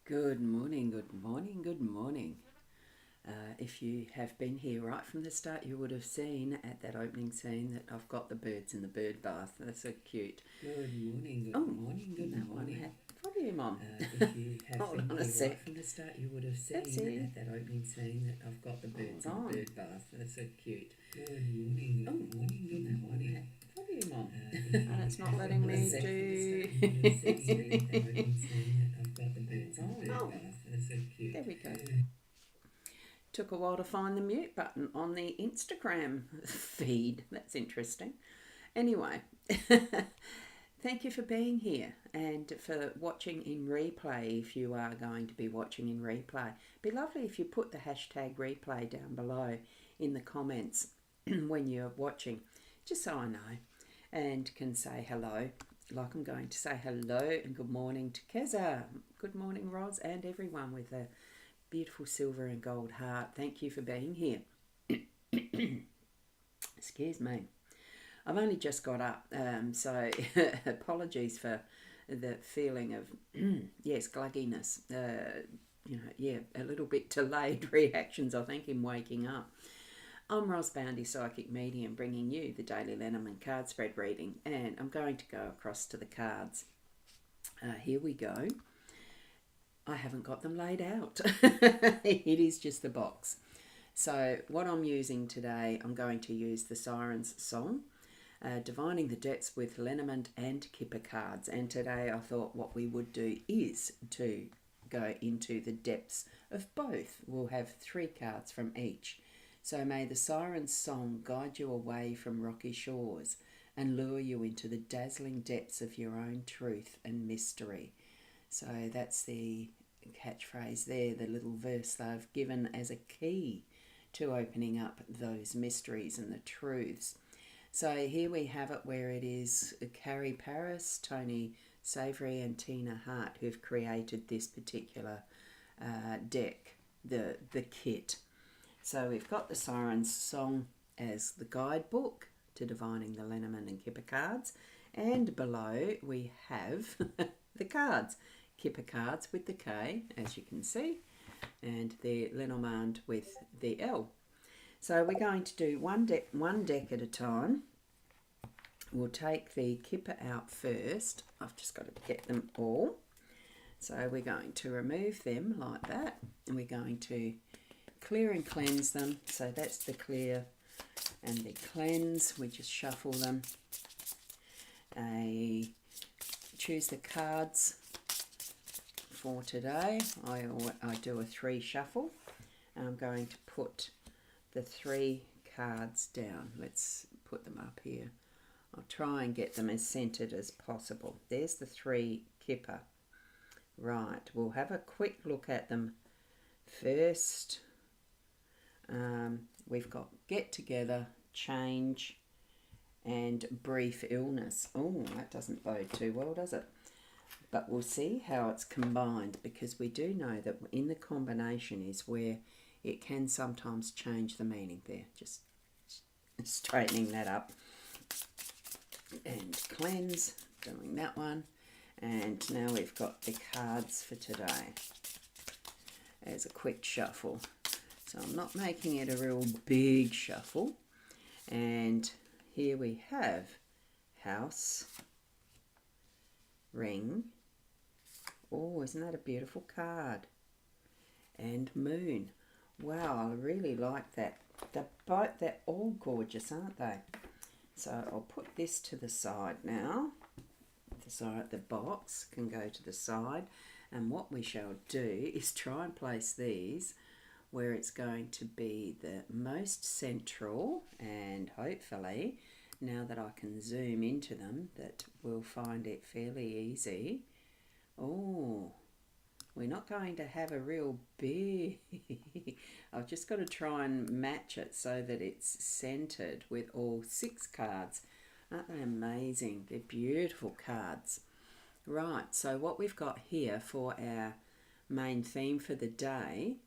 Good morning, good morning, good morning. If you have been here right from the start, you would have seen at that opening scene that I've got the birds in the bird bath. They're so cute. Good morning, good Oh, morning, good that one morning. had volume on. If you have Hold been on a here sec. right from the start, you would have Let's seen see. at that opening scene that I've got the birds Hold in on. the bird bath. They're so cute. Good morning, Oh, good morning, good that one morning. had volume on. If you And it's not have letting been me here right from the do. start, you would have seen at that opening scene that I've got the birds in the bird Oh, bath. They're so cute. there we go. Took a while to find the mute button on the Instagram feed. That's interesting. Anyway, thank you for being here and for watching in replay if you are going to be watching in replay. It'd be lovely if you put the hashtag replay down below in the comments when you're watching, just so I know and can say hello. Like I'm going to say hello and good morning to Keza. Good morning, Roz, and everyone with a beautiful silver and gold heart. Thank you for being here. Excuse me. I've only just got up, so apologies for the feeling of, yes, glugginess. A little bit delayed reactions, I think, in waking up. I'm rosboundy, psychic medium, bringing you the daily Lenormand card spread reading, and I'm going to go across to the cards. Here we go. I haven't got them laid out. It is just the box. So what I'm using today, I'm going to use the Siren's Song, Divining the Depths with Lenormand and Kipper cards. And today I thought what we would do is to go into the depths of both. We'll have 3 cards from each. So may the Siren's Song guide you away from rocky shores and lure you into the dazzling depths of your own truth and mystery. So that's the catchphrase there, the little verse they've given as a key to opening up those mysteries and the truths. So here we have it where it is Carrie Paris, Tony Savory and Tina Hart who've created this particular deck, the kit. So we've got the Siren's Song as the guidebook to divining the Lenormand and Kipper cards, and below we have the cards. Kipper cards with the K, as you can see, and the Lenormand with the L. So we're going to do one deck at a time. We'll take the Kipper out first. I've just got to get them all. So we're going to remove them like that, and we're going to clear and cleanse them. So that's the clear and the cleanse. We just shuffle them. Choose the cards for today. I do a 3 shuffle. I'm going to put the 3 cards down. Let's put them up here. I'll try and get them as centered as possible. There's the 3 Kipper. Right, we'll have a quick look at them first. We've got get together, change, and brief illness. Oh, that doesn't bode too well, does it? But we'll see how it's combined, because we do know that in the combination is where it can sometimes change the meaning there. Just straightening that up. And cleanse, doing that one. And now we've got the cards for today as a quick shuffle. So I'm not making it a real big shuffle. And here we have House, Ring. Oh, isn't that a beautiful card? And Moon. Wow, I really like that. They're all gorgeous, aren't they? So I'll put this to the side now. The box can go to the side. And what we shall do is try and place these where it's going to be the most central, and hopefully, now that I can zoom into them, that we'll find it fairly easy. Oh, we're not going to have a real big... I've just got to try and match it so that it's centered with all 6 cards. Aren't they amazing? They're beautiful cards. Right, so what we've got here for our main theme for the day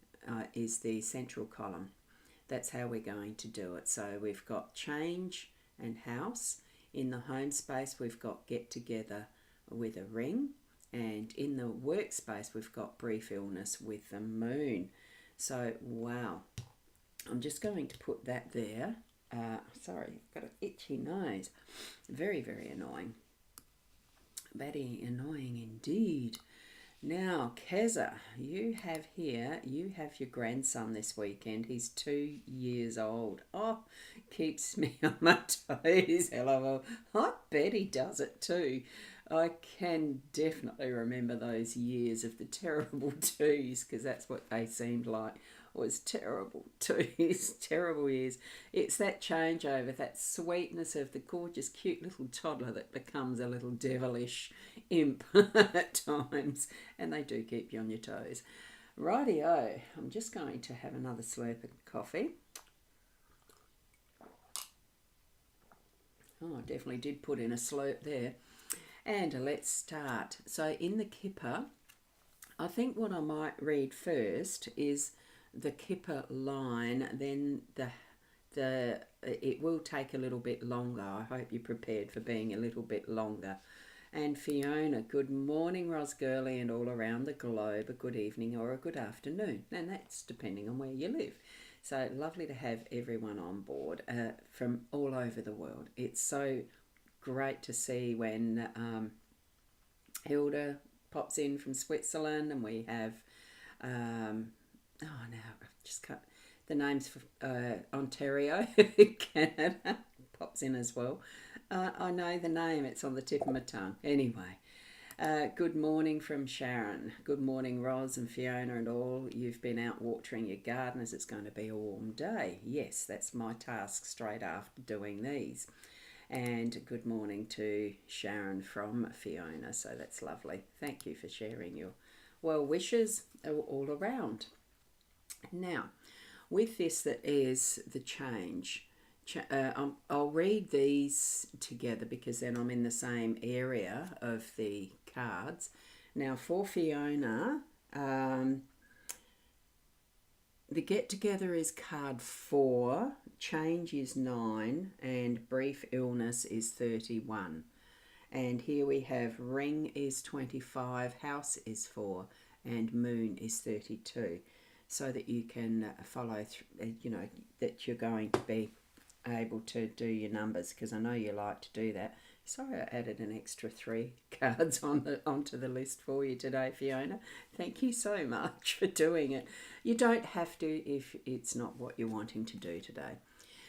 is the central column. That's how we're going to do it. So we've got change and house. In the home space, we've got get together with a ring. And in the workspace, we've got brief illness with the moon. So, wow. I'm just going to put that there. Sorry, I've got an itchy nose. Very, very annoying. Very annoying indeed. Now, Keza, you have your grandson this weekend. He's 2 years old. Oh, keeps me on my toes. LOL. I bet he does it too. I can definitely remember those years of the terrible twos, because that's what they seemed like. Was terrible twos, terrible years. It's that changeover, that sweetness of the gorgeous, cute little toddler that becomes a little devilish imp at times, and they do keep you on your toes. Rightio, I'm just going to have another slurp of coffee. Oh, I definitely did put in a slurp there. And let's start. So in the Kipper, I think what I might read first is the Kipper line, then it will take a little bit longer. I hope you're prepared for being a little bit longer. And Fiona, good morning, Ros Girly, and all around the globe, a good evening or a good afternoon. And that's depending on where you live. So lovely to have everyone on board from all over the world. It's so great to see when Hilda pops in from Switzerland, and we have now I've just cut the names for Ontario, Canada pops in as well. I know the name, it's on the tip of my tongue. Anyway, good morning from Sharon. Good morning, Ros and Fiona and all. You've been out watering your garden as it's going to be a warm day. Yes, that's my task straight after doing these. And good morning to Sharon from Fiona. So that's lovely. Thank you for sharing your well wishes all around. Now, with this that is the change, I'll read these together because then I'm in the same area of the cards. Now, for Fiona, the get together is card 4, change is 9, and brief illness is 31. And here we have ring is 25, house is 4, and moon is 32. So that you can follow through, that you're going to be able to do your numbers, because I know you like to do that. Sorry, I added an extra 3 cards onto the list for you today, Fiona. Thank you so much for doing it. You don't have to if it's not what you're wanting to do today.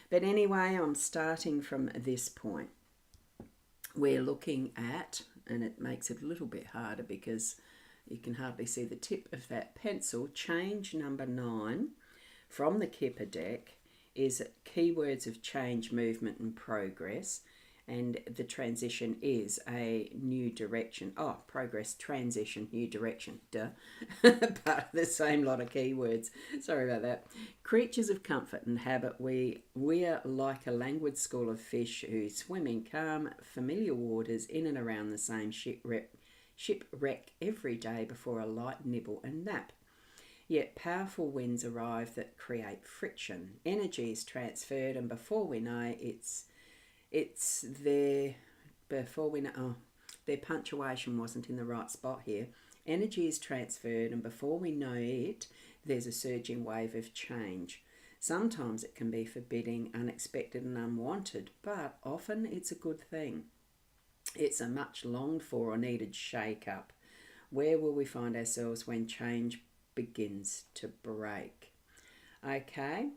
But anyway, I'm starting from this point. We're looking at, and it makes it a little bit harder because you can hardly see the tip of that pencil. Change number 9 from the Kipper deck is keywords of change, movement and progress. And the transition is a new direction. Oh, progress, transition, new direction. Duh. But the same lot of keywords. Sorry about that. Creatures of comfort and habit. We're like a languid school of fish who swim in calm, familiar waters in and around the same shipwreck every day before a light nibble and nap. Yet powerful winds arrive that create friction. Energy is transferred, and before we know it's there. Before we know, their punctuation wasn't in the right spot here. Energy is transferred, and before we know it, there's a surging wave of change. Sometimes it can be forbidding, unexpected, and unwanted, but often it's a good thing. It's a much longed for or needed shake-up. Where will we find ourselves when change begins to break? Okay,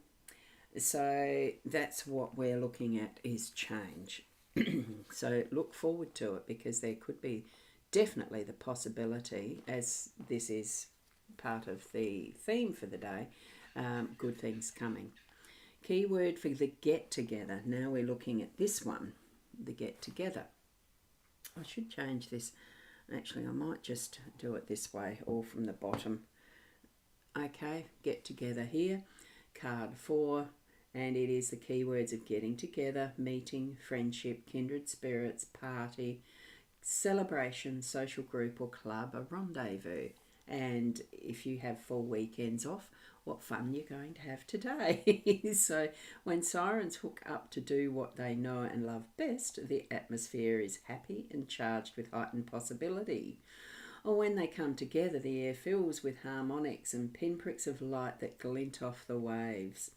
so that's what we're looking at, is change. So look forward to it, because there could be definitely the possibility, as this is part of the theme for the day, good things coming. Keyword for the get together. Now we're looking at this one, the get together. I should change this. Actually, I might just do it this way, all from the bottom. Okay, get together here, card 4, and it is the keywords of getting together, meeting, friendship, kindred spirits, party, celebration, social group or club, a rendezvous. And if you have full weekends off, what fun you're going to have today. So when sirens hook up to do what they know and love best, the atmosphere is happy and charged with heightened possibility. Or when they come together, the air fills with harmonics and pinpricks of light that glint off the waves.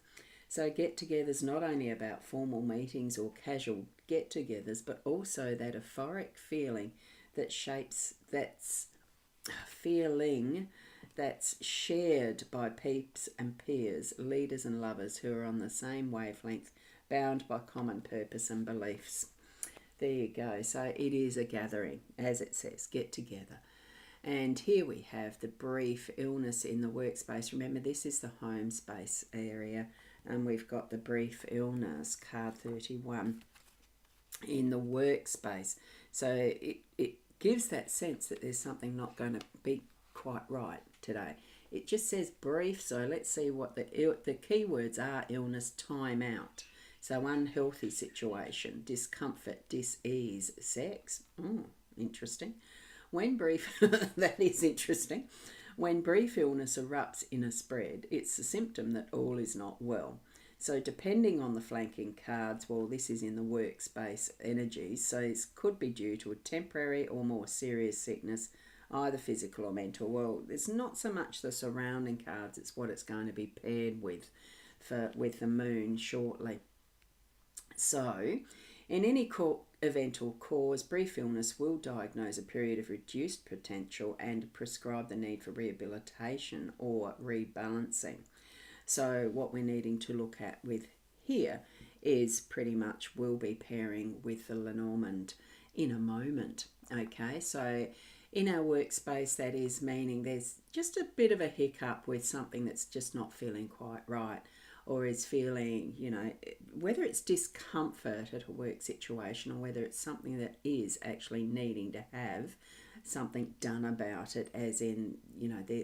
So get-togethers not only about formal meetings or casual get-togethers, but also that euphoric feeling that shapes that's feeling that's shared by peeps and peers, leaders and lovers who are on the same wavelength, bound by common purpose and beliefs. There you go. So it is a gathering, as it says, get together. And here we have the brief illness in the workspace. Remember, this is the home space area, and we've got the brief illness, card 31, in the workspace. So it gives that sense that there's something not going to be quite right today. It just says brief, so let's see what the keywords are. Illness, time out. So unhealthy situation, discomfort, dis-ease, sex. Interesting. When brief, that is interesting. When brief illness erupts in a spread, it's a symptom that all is not well. So depending on the flanking cards, well, this is in the workspace energies, so it could be due to a temporary or more serious sickness, either physical or mental. Well, it's not so much the surrounding cards, it's what it's going to be paired with the moon shortly. So, in any event or cause, brief illness will diagnose a period of reduced potential and prescribe the need for rehabilitation or rebalancing. So what we're needing to look at with here is pretty much we'll be pairing with the Lenormand in a moment. Okay, so in our workspace, that is meaning there's just a bit of a hiccup with something that's just not feeling quite right, or is feeling, whether it's discomfort at a work situation or whether it's something that is actually needing to have something done about it, as in,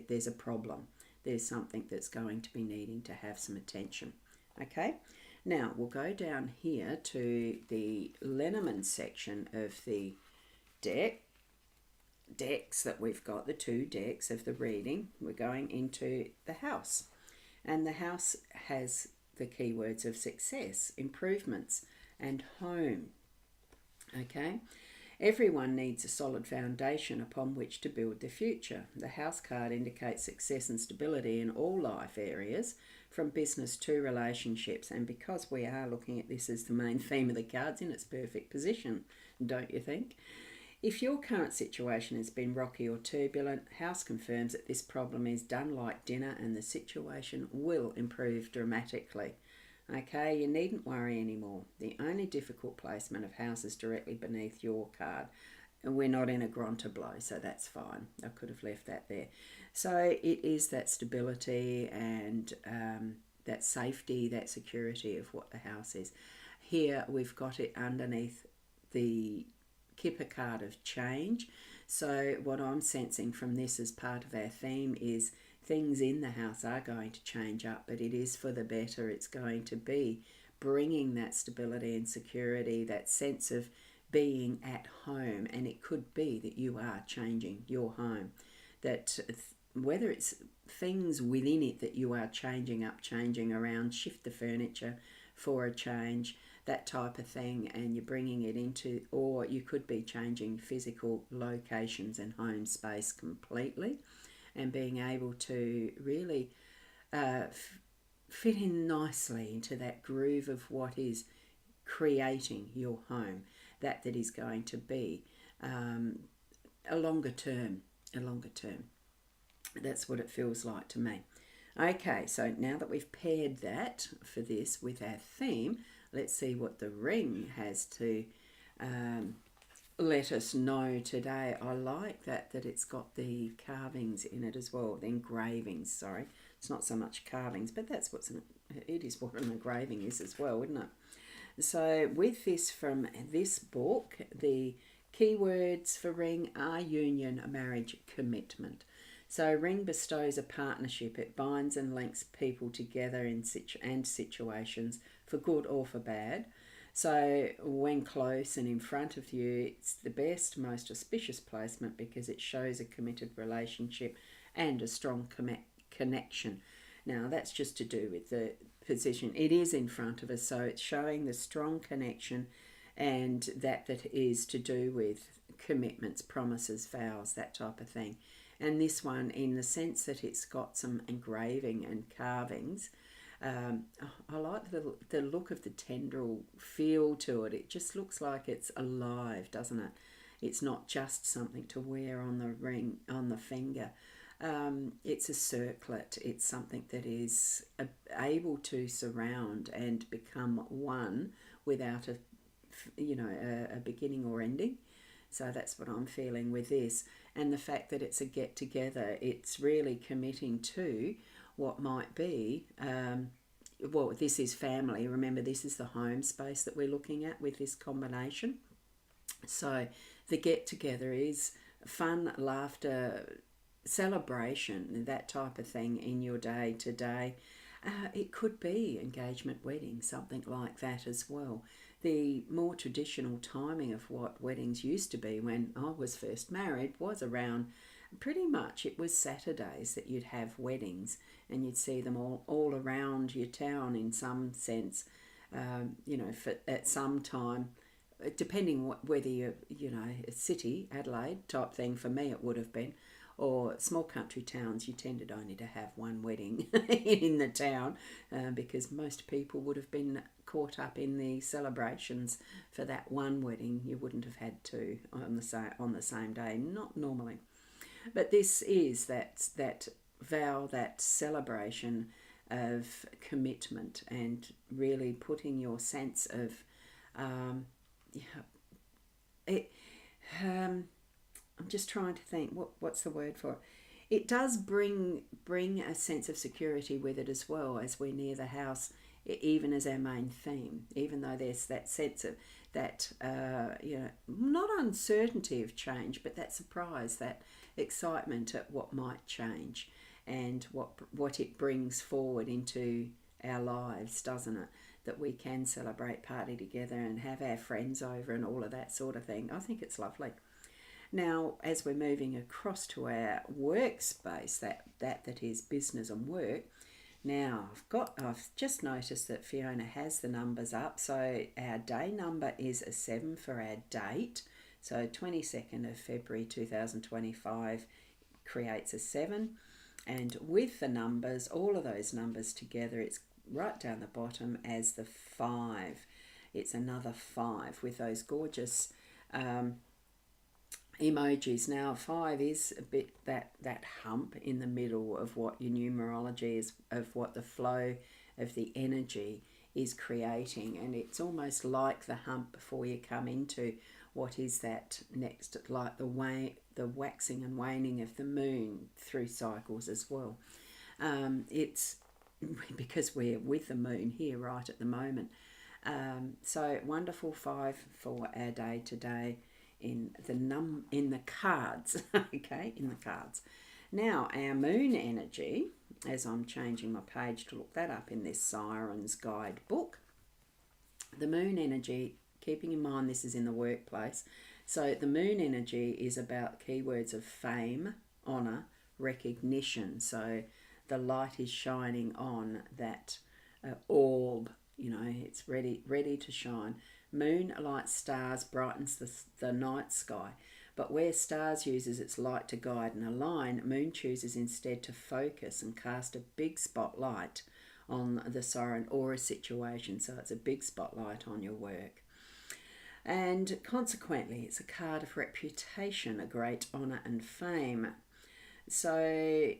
there's a problem. There's something that's going to be needing to have some attention. Okay, now we'll go down here to the Lenormand section of the decks that we've got, the 2 decks of the reading. We're going into the house, and the house has the keywords of success, improvements, and home. Okay, everyone needs a solid foundation upon which to build their future. The house card indicates success and stability in all life areas, from business to relationships. And because we are looking at this as the main theme of the cards, in its perfect position, don't you think? If your current situation has been rocky or turbulent, house confirms that this problem is done like dinner and the situation will improve dramatically. Okay, you needn't worry anymore. The only difficult placement of house is directly beneath your card. And we're not in a granta blow, so that's fine. I could have left that there. So it is that stability and that safety, that security of what the house is. Here we've got it underneath the Kipper card of change. So what I'm sensing from this as part of our theme is things in the house are going to change up, but it is for the better. It's going to be bringing that stability and security, that sense of being at home. And it could be that you are changing your home, that whether it's things within it that you are changing up, changing around, shift the furniture for a change, that type of thing, and you're bringing it into, or you could be changing physical locations and home space completely, and being able to really fit in nicely into that groove of what is creating your home, that is going to be a longer term. That's what it feels like to me. Okay, so now that we've paired that for this with our theme, let's see what the ring has to let us know today. I like that it's got the carvings in it as well, the engravings, sorry. It's not so much carvings, but that's it is what an engraving is as well, isn't it? So with this, from this book, the keywords for ring are union, marriage, commitment. So ring bestows a partnership. It binds and links people together in situations, for good or for bad. So when close and in front of you, it's the best, most auspicious placement because it shows a committed relationship and a strong connection. Now that's just to do with the position. It is in front of us, so it's showing the strong connection and that is to do with commitments, promises, vows, that type of thing. And this one, in the sense that it's got some engraving and carvings, I like the look of the tendril feel to it. It just looks like it's alive, doesn't it? It's not just something to wear on the ring, on the finger. It's a circlet. It's something that is able to surround and become one without a beginning or ending. So that's what I'm feeling with this. And the fact that it's a get together, it's really committing to what might be. Well, this is family. Remember, this is the home space that we're looking at with this combination. So the get together is fun, laughter, celebration, that type of thing in your day to day. It could be engagement, wedding, something like that as well. The more traditional timing of what weddings used to be when I was first married was around, pretty much it was Saturdays that you'd have weddings, and you'd see them all around your town in some sense, at some time, depending whether you're, a city, Adelaide type thing. For me it would have been, or small country towns, you tended only to have one wedding in the town, because most people would have been caught up in the celebrations for that one wedding. You wouldn't have had two on the same day, not normally. But this is that vow, that celebration of commitment, and really putting your sense of it. I'm just trying to think what's the word for it. It does bring a sense of security with it as well, as we're near the house, even as our main theme. Even though there's that sense of that not uncertainty of change, but that surprise, that excitement at what might change, and what it brings forward into our lives, doesn't it? That we can celebrate, party together, and have our friends over and all of that sort of thing. I think it's lovely. Now, as we're moving across to our workspace, that is business and work. Now, I've just noticed that Fiona has the numbers up. So our day number is a 7 for our date. So 22nd of February 2025 creates a 7. And with the numbers, all of those numbers together, it's right down the bottom as the 5. It's another 5 with those gorgeous emojis. Now 5 is a bit that hump in the middle of what your numerology is, of what the flow of the energy is creating, and it's almost like the hump before you come into what is that next, like the waxing and waning of the moon through cycles as well. It's because we're with the moon here right at the moment. So wonderful 5 for our day today in the cards. Okay, in the cards. Now our moon energy, as I'm changing my page to look that up in this Siren's Guide book, the moon energy, keeping in mind this is in the workplace, so the moon energy is about keywords of fame, honour, recognition. So the light is shining on that orb, it's ready to shine. Moon lights stars, brightens the night sky. But where stars uses its light to guide and align, moon chooses instead to focus and cast a big spotlight on the siren or a situation. So it's a big spotlight on your work. And consequently, it's a card of reputation, a great honour and fame. So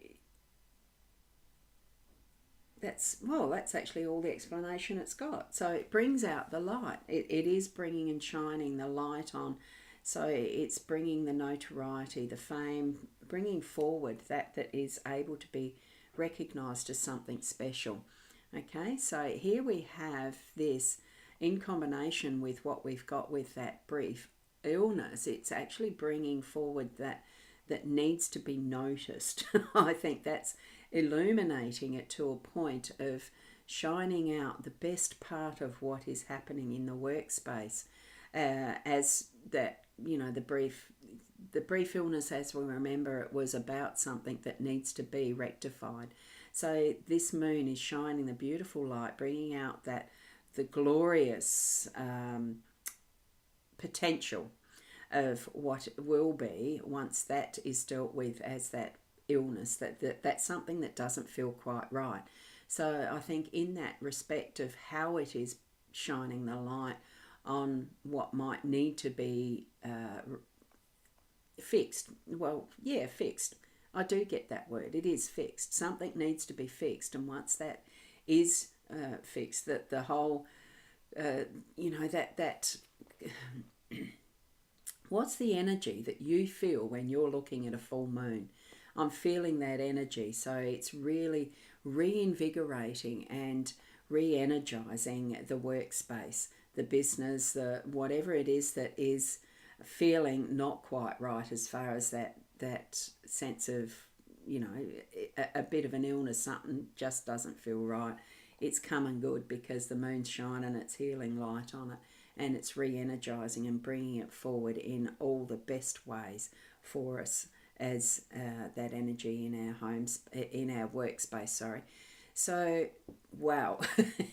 that's actually all the explanation it's got. So it brings out the light. It is bringing and shining the light on. So it's bringing the notoriety, the fame, bringing forward that is able to be recognised as something special. Okay, so here we have this in combination with what we've got with that brief illness. It's actually bringing forward that needs to be noticed. I think that's illuminating it to a point of shining out the best part of what is happening in the workspace, as that, the brief illness, as we remember, it was about something that needs to be rectified. So this moon is shining the beautiful light, bringing out the glorious potential of what will be once that is dealt with as that illness, that's something that doesn't feel quite right. So I think in that respect of how it is shining the light on what might need to be fixed. Well, yeah, fixed. I do get that word. It is fixed. Something needs to be fixed, and once that is fixed, that the whole, that what's the energy that you feel when you're looking at a full moon? I'm feeling that energy. So it's really reinvigorating and re-energizing the workspace, the business, the whatever it is that is feeling not quite right as far as that sense of, a bit of an illness, something just doesn't feel right. It's coming good because the moon's shining its healing light on it, and it's re-energizing and bringing it forward in all the best ways for us as that energy in our homes, in our workspace, sorry. So, wow,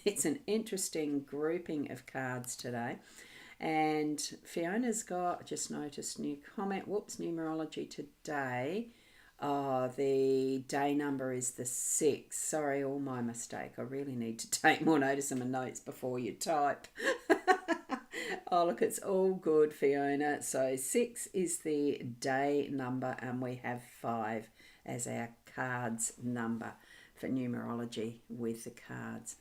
it's an interesting grouping of cards today. And Fiona's got, I just noticed, new comment, numerology today. The day number is the 6. Sorry, all my mistake. I really need to take more notice of my notes before you type. Oh, look, it's all good, Fiona. So 6 is the day number, and we have 5 as our cards number for numerology with the cards.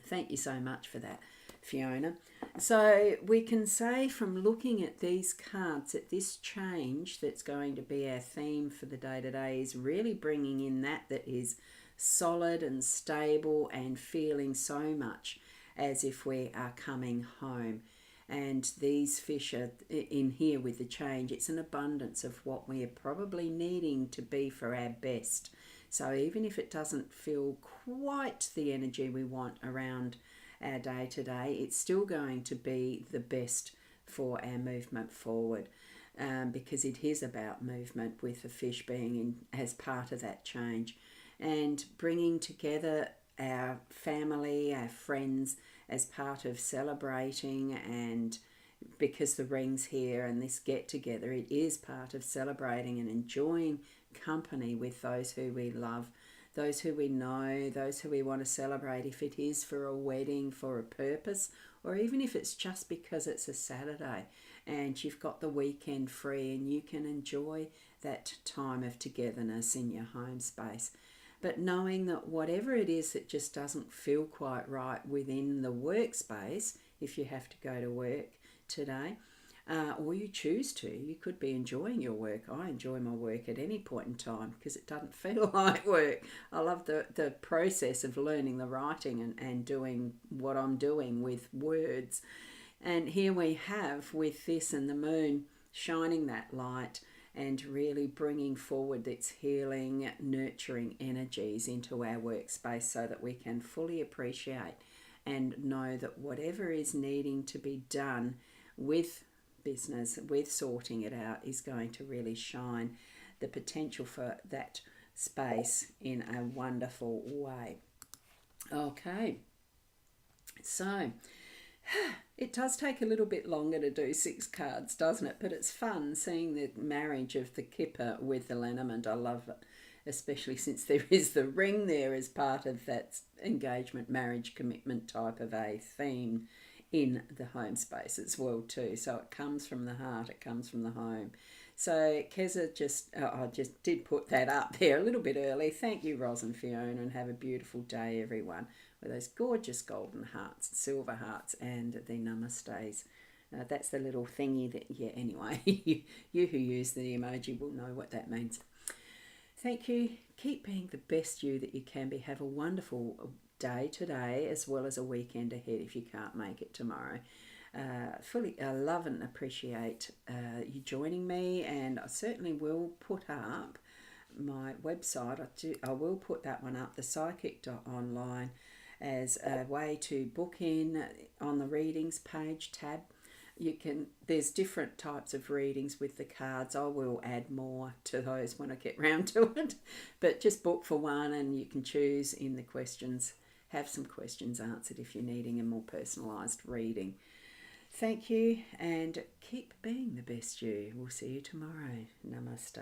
Thank you so much for that, Fiona. So we can say from looking at these cards that this change that's going to be our theme for the day today is really bringing in that is solid and stable and feeling so much as if we are coming home. And these fish are in here with the change. It's an abundance of what we are probably needing to be for our best. So even if it doesn't feel quite the energy we want around our day today, it's still going to be the best for our movement forward, because it is about movement, with the fish being in as part of that change, and bringing together our family, our friends, as part of celebrating. And because the ring's here and this get together, it is part of celebrating and enjoying company with those who we love, those who we know, those who we want to celebrate, if it is for a wedding, for a purpose, or even if it's just because it's a Saturday and you've got the weekend free and you can enjoy that time of togetherness in your home space. But knowing that whatever it is that just doesn't feel quite right within the workspace, if you have to go to work today, or you choose to, you could be enjoying your work. I enjoy my work at any point in time because it doesn't feel like work. I love the process of learning the writing and doing what I'm doing with words. And here we have, with this and the moon shining that light and really bringing forward its healing, nurturing energies into our workspace so that we can fully appreciate and know that whatever is needing to be done with business, with sorting it out, is going to really shine the potential for that space in a wonderful way. Okay, so it does take a little bit longer to do 6 cards, doesn't it? But it's fun seeing the marriage of the kipper with the Lenormand. I love it, especially since there is the ring there as part of that engagement, marriage, commitment type of a theme in the home space as well too. So it comes from the heart, it comes from the home. So Keza I just did put that up there a little bit early. Thank you, Ros and Fiona, and have a beautiful day, everyone, with those gorgeous golden hearts, silver hearts, and the namastes. That's the little thingy that, yeah, anyway, you who use the emoji will know what that means. Thank you. Keep being the best you that you can be. Have a wonderful day today, as well as a weekend ahead if you can't make it tomorrow. Fully love and appreciate you joining me, and I certainly will put up my website. I will put that one up, thepsychic.online, as a way to book in on the readings page tab. There's different types of readings with the cards. I will add more to those when I get round to it, but just book for one and you can choose in the questions, have some questions answered if you're needing a more personalised reading. Thank you and keep being the best you. We'll see you tomorrow. Namaste.